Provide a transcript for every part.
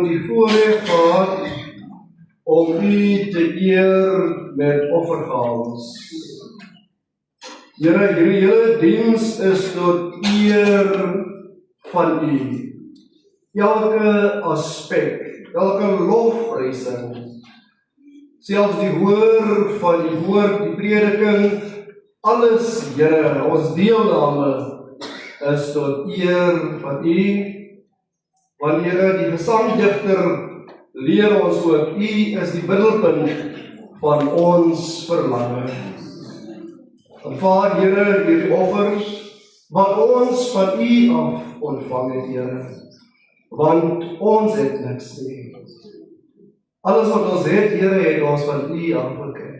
die voorrecht gehad om U te eer met offergaves. Here, hierdie hele diens is tot eer van U. Elke aspek, elke lofprysing, selfs die hoor van die woord, die prediking, alles, Here, ons deelname is tot eer van U. Wanneer die gesangdigter leer ons ook, U is die middelpunt van ons verlange. Aanvaar, Here, hierdie offers, wat ons van U af ontvang het, Here, want ons het niks nie. Alles wat ons het, Here, het ons van U afgekry.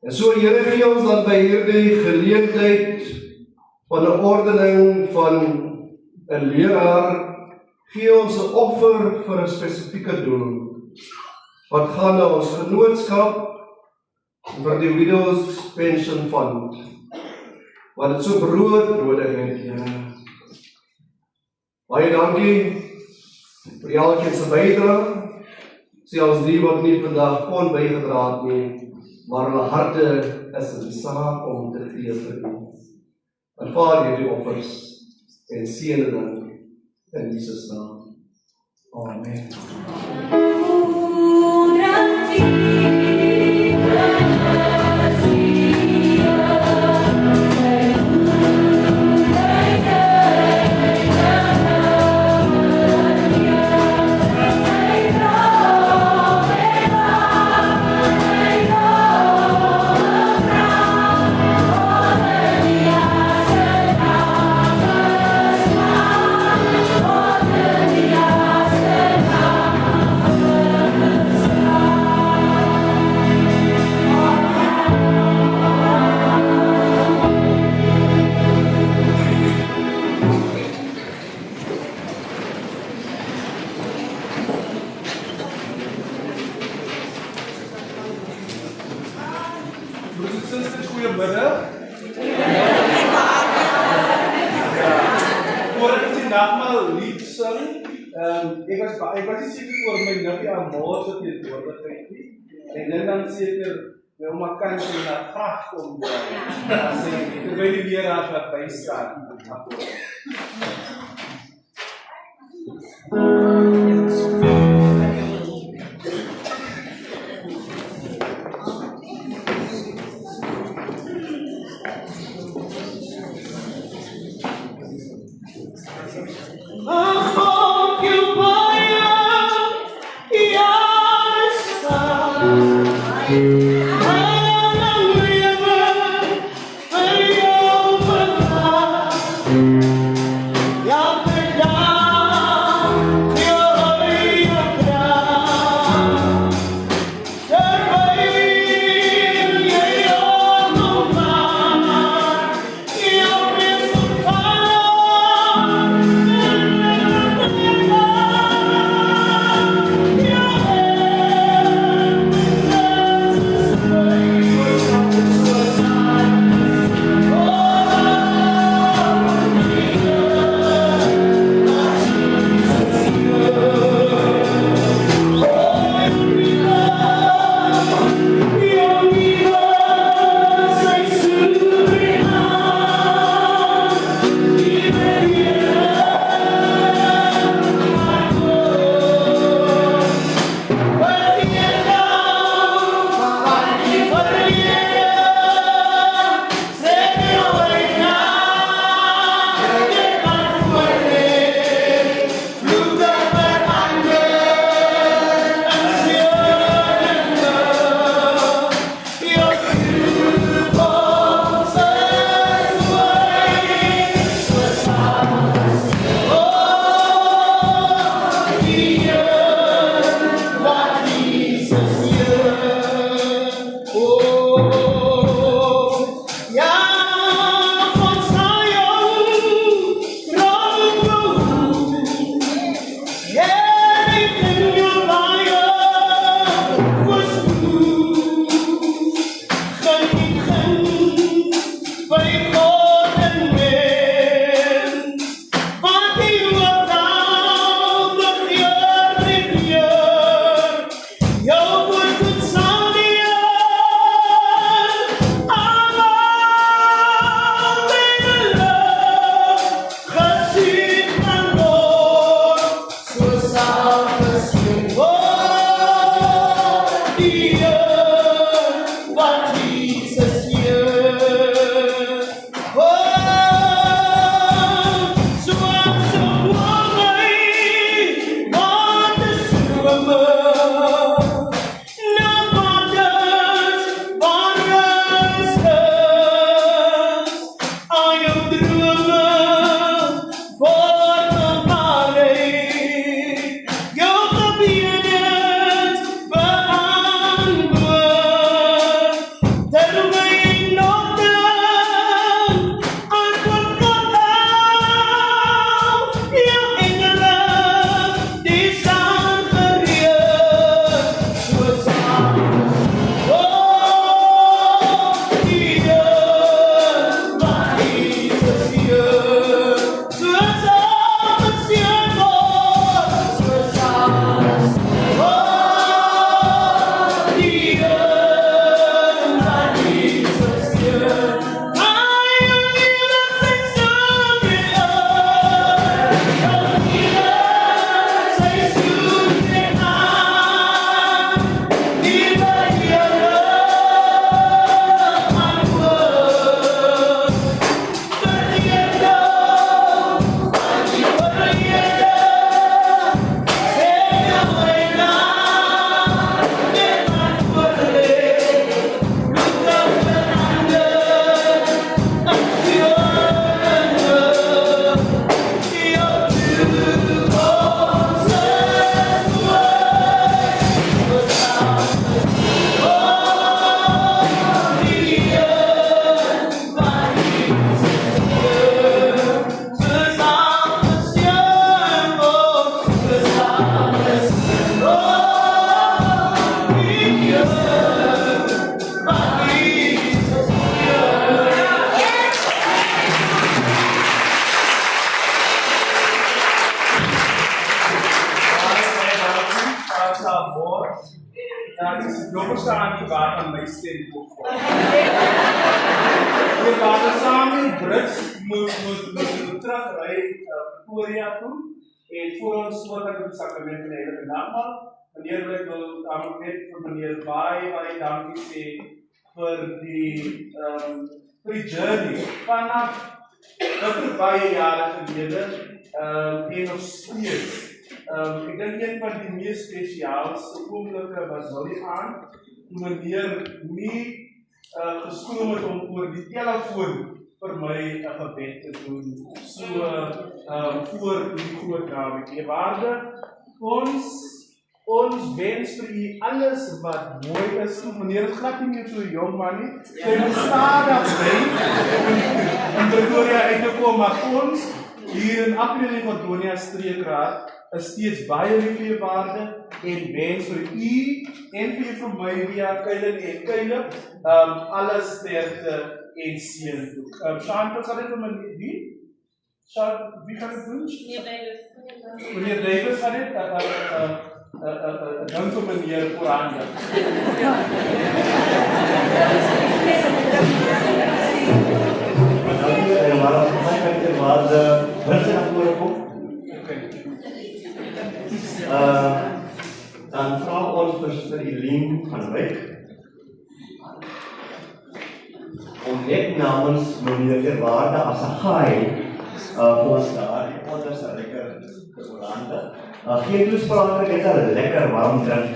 En so, Here, gee ons dan by hierdie geleentheid van 'n ordening van 'n leraar, gee ons 'n offer vir 'n spesifieke doel, wat gaan na ons genootskap vir die Widows Pension Fund, wat het so brood nodig het, Here. Baie dankie vir elkeen se bydrae, selfs die wat nie vandag kon bygedra het nie, maar hulle harte is in die saak om te gee vir U. Aanvaar hierdie offers en seën dit in Jesus naam. Amen. Goedemiddag. Voordat ek die nagmaal lied sing, ek was nie seker oor my niggie Amal se teenwoordigheid nie. Ek dink dan seker my ouma kan sy na graag kom as sy terwyl die leraar wat bystaan. amor. Dan is het verstaan die waar aan my stem ook. Die waar saam in Brits moet terugry Pretoria toe en voor ons voordat die sakrament van die Heilige Nagmaal. Meneer wil ek net vir meneer baie dankie sê vir die journey vanaf baie jare gelede en nog steeds. Ek dink een van die mees spesiaalste oomblikke was die aand toe meneer nie geskroom het om oor die telefoon vir my 'n gebed te doen. So voor die groot naweek. Waarde ons wens vir u alles wat mooi is. Meneer is glad nie meer so jong man nie. Sy moet stadig bly in Pretoria uitgekom, maar ons hier in April in Antonia Streekraad is steeds baie lief vir Waarde en wens vir u en vir familie Keile alles sterkte en seën toe. Shanta sal dit vir my wie? Wie gaan dit doen? Meneer Davis gaan dit dank vir meneer voorhande. Dan vra ons vir Eileen van Wyk om net namens meneer Waarde as 'n gaai vir ons daar die ouders lekker te oranje. Geen toespraak, net 'n lekker warm drankie.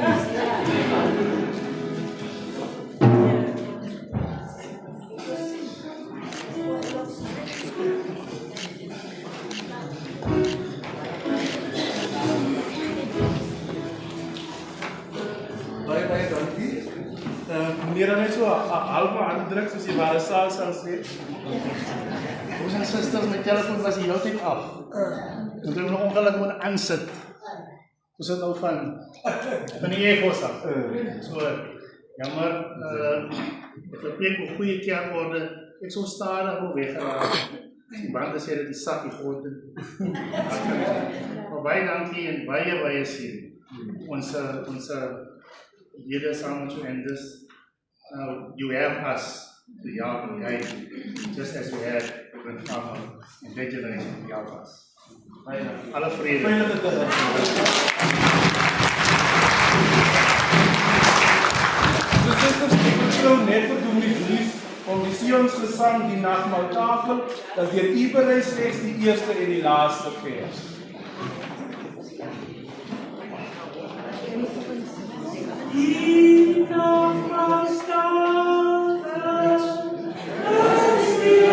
Baie dankie. Meneer het net so 'n halwe handdruk soos jy ware saal sal sê. Ons en susters, my telefoon was die hele tyd af. Toen ik nog ongeluk moet aansit. Ons het nou van die Ecos af. So, jammer, ek verpleeg op goeie kerk orde, ek so stadig wil weggeraak. Die bande sê dat die sak die grond in. Maar baie dankie en baie sien. Ons lede saam met en dus, you have us to help and guide, just as we had with Farmer and their generation to help us. Alle vrede. So sisters, ek wil jou net vir Dominee om die Sionsgesang die nagmaaltafel, dat deur u berei slegs die eerste en die laaste vers. Die nagmaal staan as die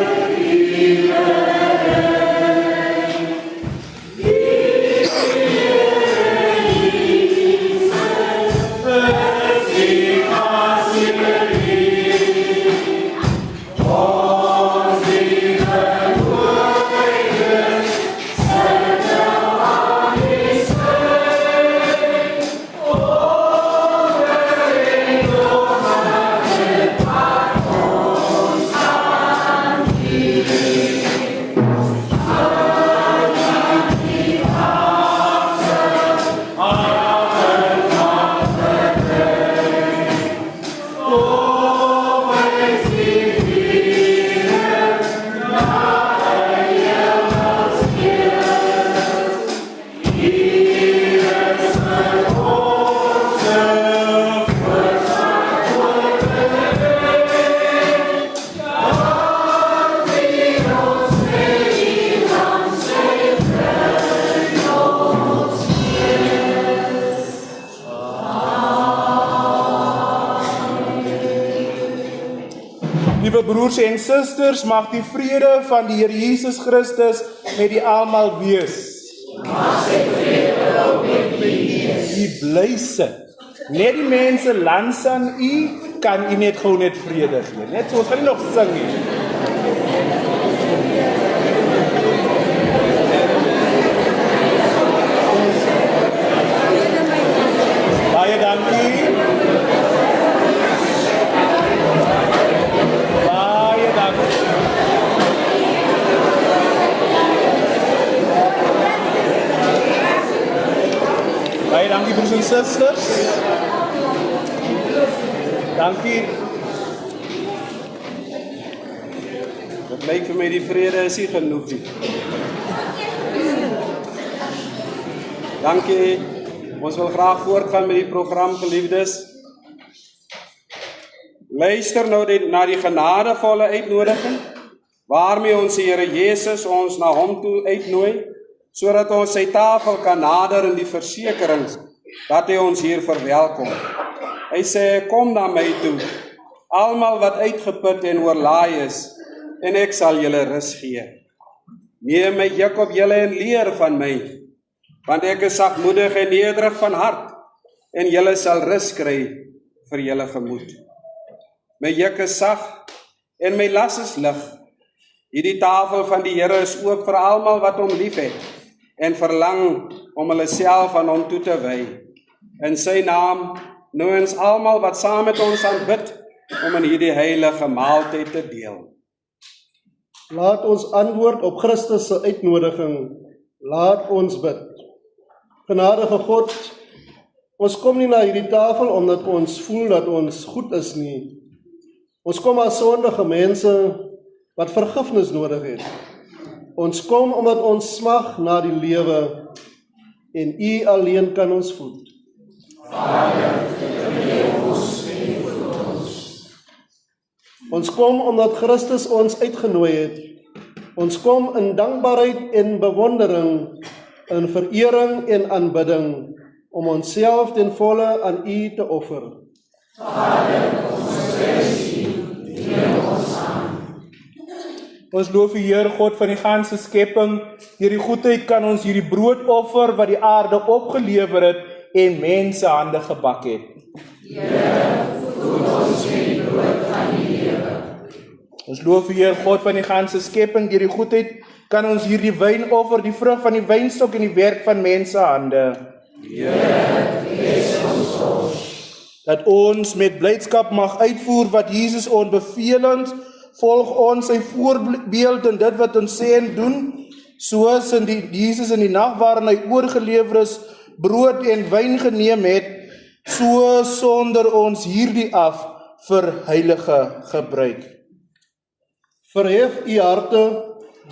Liewe broers en susters, mag die vrede van die Here Jesus Christus met die almal wees. Mag sy vrede ook met u wees. U bly sit. Net die mense langs aan u kan u net gou net vrede gee. Net so, ons gaan nie nog sing nie. Baie dankie. Baie dankie broers en susters. Dankie. Dit lyk vir my die vrede is nie genoeg nie. Dankie. Ons wil graag voortgaan met die program, geliefdes. Luister nou na die genadevolle uitnodiging, waarmee ons die Here Jesus ons na hom toe uitnooi, sodat ons sy tafel kan nader in die versekering dat hy ons hier verwelkom. Hy sê, kom na my toe, almal wat uitgeput en oorlaai is, en ek sal julle rus gee. Neem my juk op julle en leer van my, want ek is sagmoedig en nederig van hart, en julle sal rus kry vir julle gemoed. My juk is sag, en my las is lig. Hierdie tafel van die Here is oop vir almal wat hom liefhet, en verlang om hulle self aan hom toe te wy. In sy naam nooi ons almal wat saam met ons aanbid, om in hierdie heilige maaltyd te deel. Laat ons antwoord op Christus se uitnodiging. Laat ons bid. Genadige God, ons kom nie na hierdie tafel omdat ons voel dat ons goed is nie. Ons kom as sondige mense wat vergifnis nodig het. Ons kom omdat ons smag na die lewe en U alleen kan ons voed. Vader, vergeef ons en voed ons. Ons kom omdat Christus ons uitgenooi het. Ons kom in dankbaarheid en bewondering, in verering en aanbidding, om onsself ten volle aan U te offer. Vader, ons prys U, neem ons aan. Ons loof die Heer God van die ganse skepping. Deur die goedheid kan ons hierdie brood offer wat die aarde opgelewer het en mense hande gebak het. Here, voed ons met die brood van die lewe. Ons loof die Heer God van die ganse skepping. Deur die goedheid kan ons hierdie wyn offer, die vrug van die wynstok en die werk van mense hande. Here, bless ons kos. Dat ons met blydskap mag uitvoer wat Jesus ons beveel het. Volg ons sy voorbeeld in dit wat ons sê en doen, soos Jesus in die nag waarin hy oorgelewer is, brood en wyn geneem het, so sonder ons hierdie af vir heilige gebruik. Verhef U harte.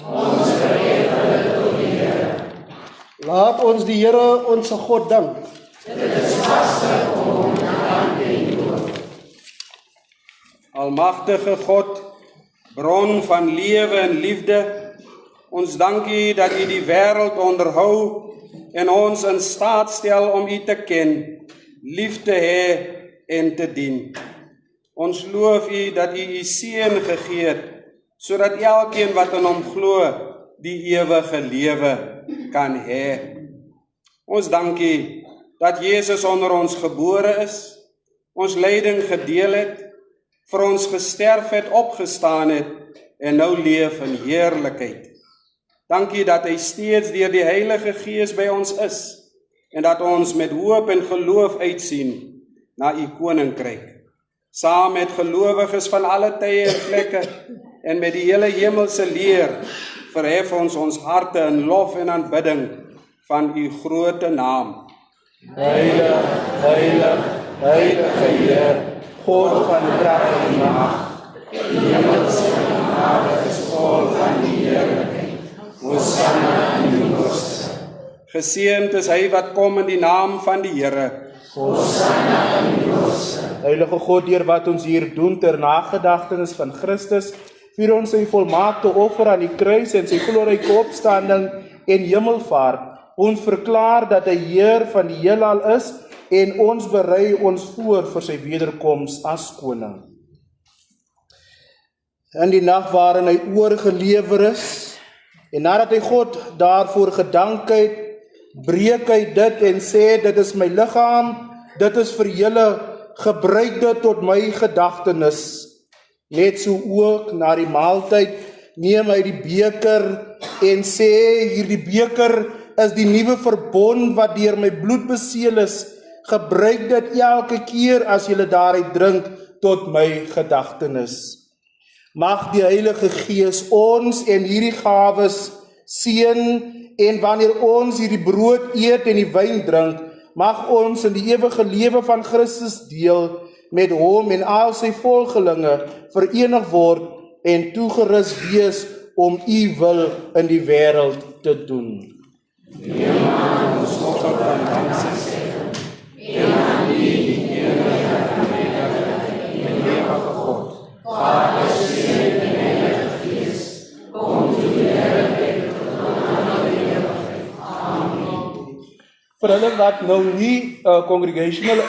Ons verhef hulle tot die Here. Laat ons die Here ons God dank. Dit is vaste om hom te dank en loof. Almagtige God, bron van lewe en liefde, ons dank U dat U die wêreld onderhou en ons in staat stel om U te ken, lief te hê en te dien. Ons loof U dat U U seun gegee het, sodat elkeen wat in hom glo, die ewige lewe kan hê. Ons dank U dat Jesus onder ons gebore is, ons lyding gedeel het, vir ons gesterf het, opgestaan het en nou leef in heerlikheid. Dankie dat hy steeds deur die Heilige Gees by ons is en dat ons met hoop en geloof uitsien na U koninkryk. Saam met gelowiges van alle tye en plekke en met die hele hemelse leer verhef ons harte in lof en aanbidding van U groote naam. Heilig, heilig, heilige Heer, God van krag en mag, Die hemelse genade is vol van die heerlikheid. Hosanna in die hoogste. geseënd is hy wat kom in die naam van die Here. Hosanna in die hoogste. Heilige God, deur wat ons hier doen ter nagedagtenis van Christus, vier ons sy volmaakte offer aan die kruis en sy glorieryke opstanding en hemelvaart. Ons verklaar dat hy Heer van die heelal is en ons berei ons voor vir sy wederkoms as koning. In die nag waarin hy oorgelewer is, en nadat hy God daarvoor gedank het, breek hy dit en sê, dit is my liggaam, dit is vir julle, gebruik dit tot my gedagtenis. Net so ook na die maaltyd neem hy die beker en sê, hierdie beker is die nuwe verbond wat deur my bloed beseël is. Gebruik dit elke keer as julle daaruit drink tot my gedagtenis. Mag die Heilige Gees ons en hierdie gawes seën en wanneer ons hierdie brood eet en die wyn drink, mag ons in die ewige lewe van Christus deel met hom en al sy volgelinge verenig word en toegerus wees om u wil in die wêreld te doen. Vir hulle wat nou nie congregational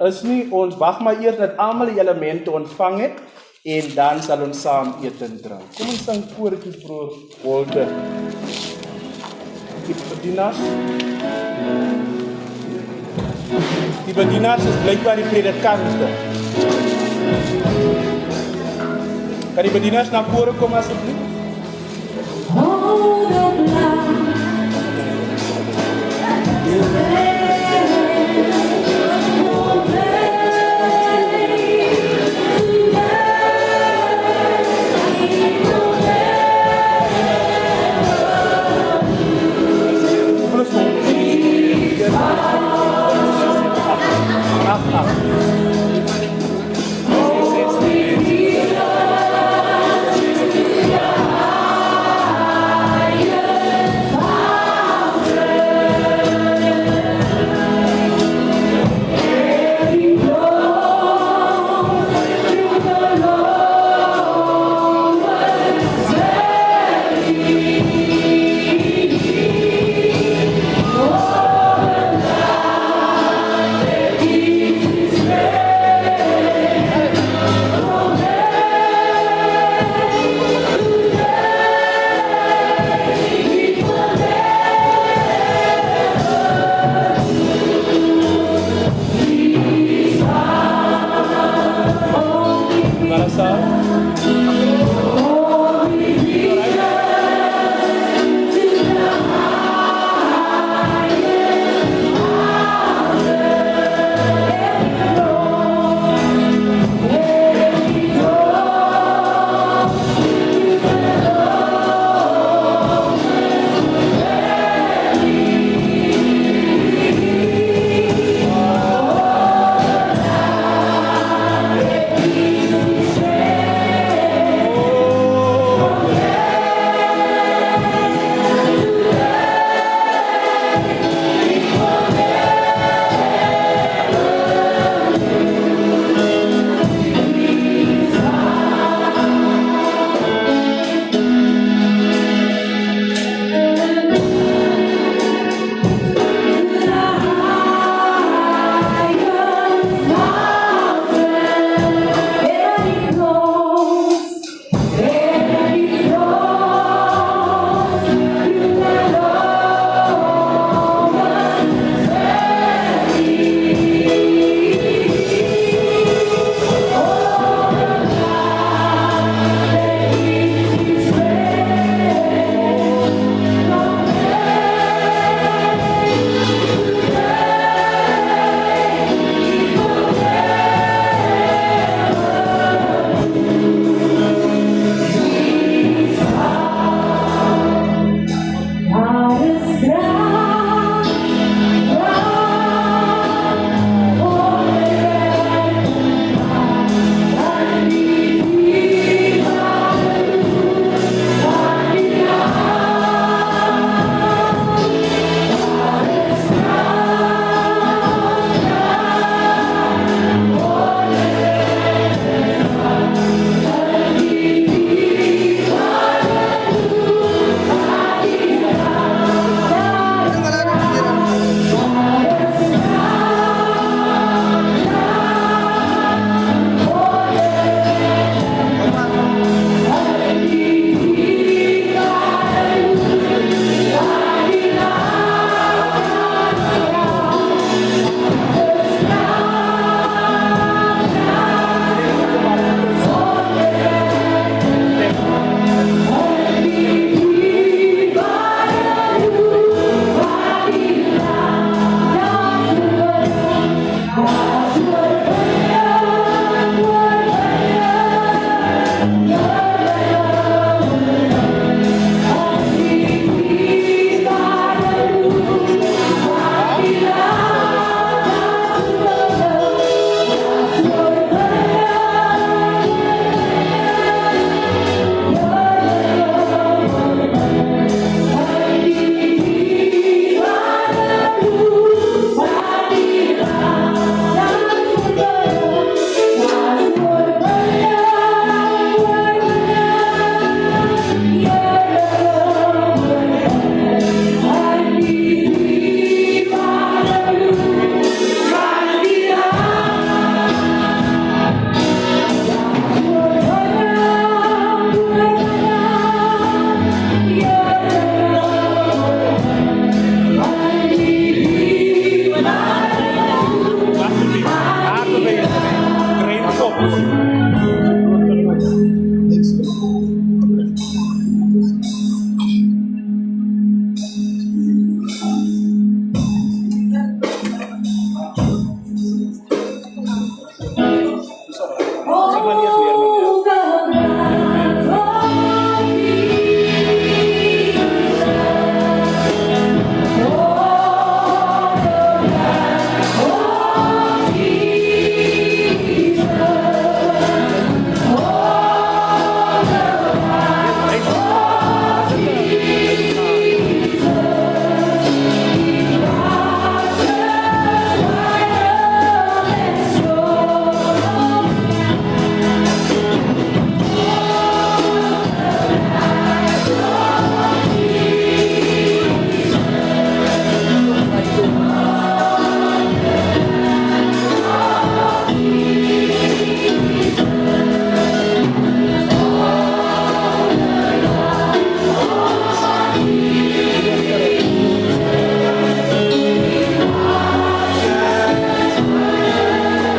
is nie, ons wag maar eers dat almal die elemente ontvang het en dan sal ons saam eet en drink. Kom ons sing koortjie broer Walter. Die bedienaars is blijkbaar die predikante. Kan die bedienaars na vore kom asseblief? Hold up now.